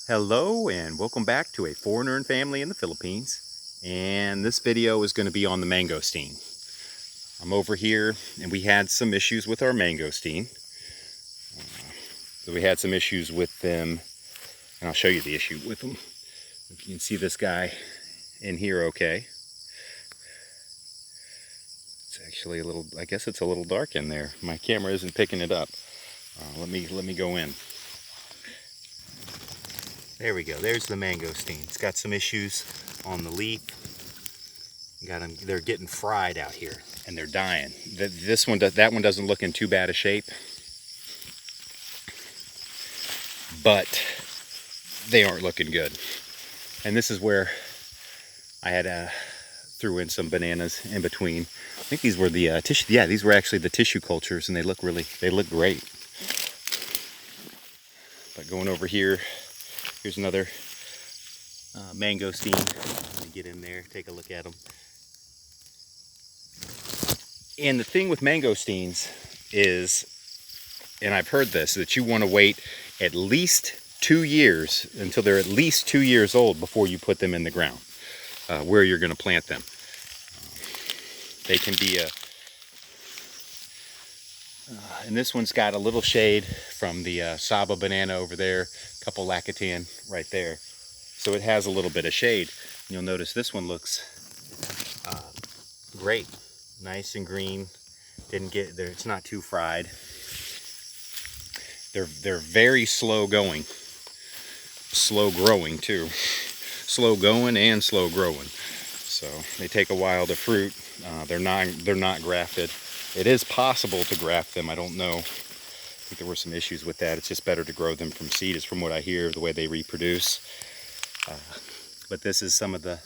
Hello and welcome back to a foreigner and family in the Philippines. And this video is going to be on the mangosteen. I'm over here and we had some issues with our mangosteen. So we had some issues with them, and I'll show you the issue with them. If you can see this guy in here okay. It's actually a little, I guess it's a little dark in there. My camera isn't picking it up. Let me go in. There we go, there's the mangosteen. It's got some issues on the leaf. They're getting fried out here and they're dying. That one doesn't look in too bad a shape, but they aren't looking good. And this is where I had threw in some bananas in between. I think these were the tissue. Yeah, these were actually the tissue cultures, and they look great. But going over here, here's another mangosteen. Let me get in there, take a look at them. And the thing with mangosteens is, and I've heard this, that you want to wait at least 2 years until they're at least 2 years old before you put them in the ground where you're going to plant them. They can be and this one's got a little shade from the Saba banana over there, a couple lacatan right there. So it has a little bit of shade. You'll notice this one looks great, nice and green. Didn't get there, it's not too fried. They're very slow going, slow growing too. Slow going and slow growing. So they take a while to fruit. They're not grafted. It is possible to graft them. I don't know. I think there were some issues with that. It's just better to grow them from seed, is from what I hear, the way they reproduce. But this is some of the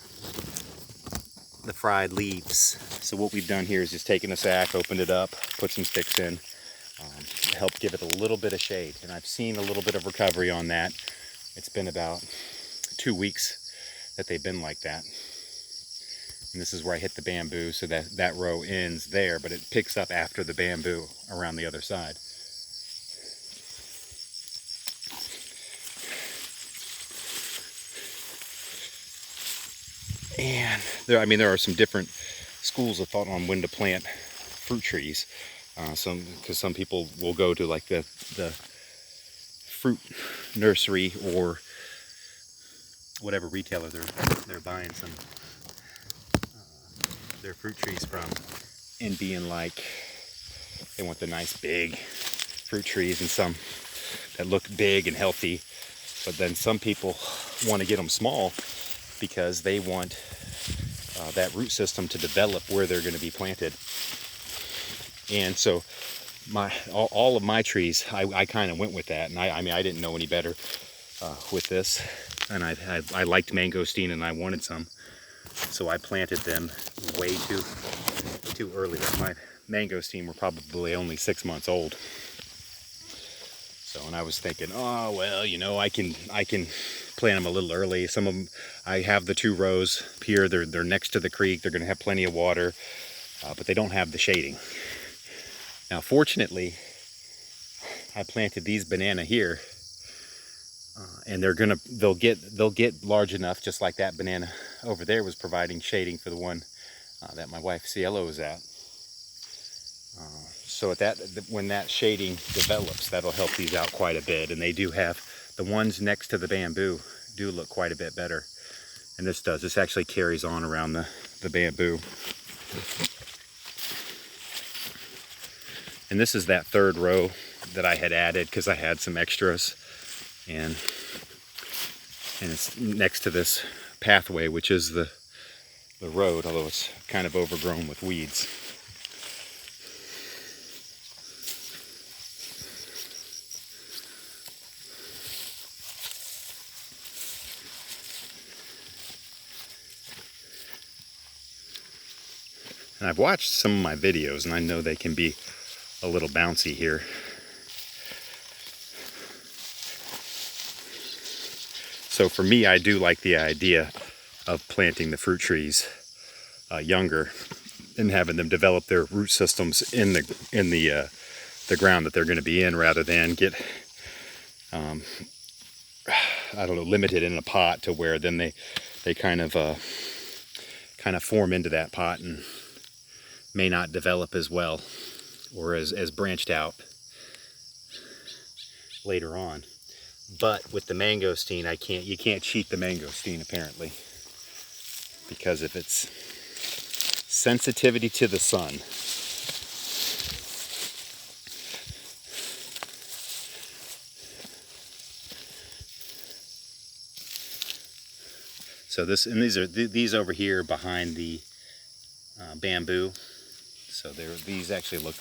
fried leaves. So what we've done here is just taken a sack, opened it up, put some sticks in, to help give it a little bit of shade. And I've seen a little bit of recovery on that. It's been about 2 weeks that they've been like that. And this is where I hit the bamboo, so that row ends there, but it picks up after the bamboo around the other side. And there are some different schools of thought on when to plant fruit trees. Because some people will go to like the fruit nursery or whatever retailer they're buying some their fruit trees from, and being like, they want the nice big fruit trees, and some that look big and healthy. But then some people want to get them small because they want that root system to develop where they're going to be planted. And so all of my trees, I kind of went with that, and I didn't know any better with this, and I liked mangosteen and I wanted some, so I planted them way too early. My mangosteen were probably only 6 months old. So, and I was thinking, oh well, I can plant them a little early. Some of them, I have the 2 rows here. They're next to the creek. They're going to have plenty of water, but they don't have the shading. Now, fortunately, I planted these banana here, and they'll get large enough, just like that banana over there was providing shading for the one that my wife Cielo is at. So when that shading develops, that'll help these out quite a bit. And they do have, the ones next to the bamboo do look quite a bit better. And this actually carries on around the bamboo. And this is that 3rd row that I had added because I had some extras. And it's next to this pathway, which is the road, although it's kind of overgrown with weeds. And I've watched some of my videos, and I know they can be a little bouncy here. So for me, I do like the idea of planting the fruit trees younger and having them develop their root systems in the ground that they're going to be in, rather than get I don't know, limited in a pot to where then they kind of form into that pot and may not develop as well or as branched out later on. But with the mangosteen, you can't cheat the mangosteen apparently, because of its sensitivity to the sun. So these over here behind the bamboo. So these actually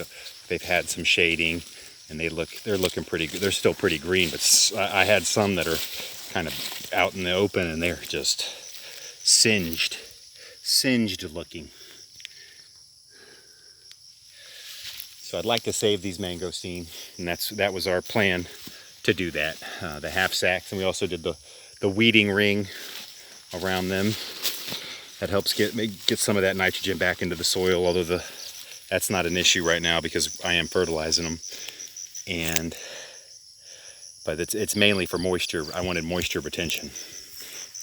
they've had some shading, and they're looking pretty good. They're still pretty green, but I had some that are kind of out in the open, and they're just singed looking. So I'd like to save these mangosteen, and that was our plan to do that. The half sacks, and we also did the weeding ring around them. That helps get some of that nitrogen back into the soil, although that's not an issue right now because I am fertilizing them. But it's mainly for moisture. I wanted moisture retention,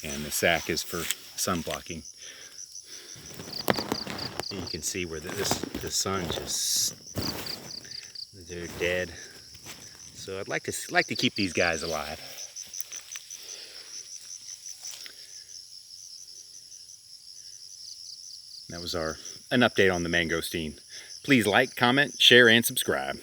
and the sack is for sun blocking. And you can see where the sun they're dead. So I'd like to keep these guys alive. That was an update on the mangosteen. Please like, comment, share, and subscribe.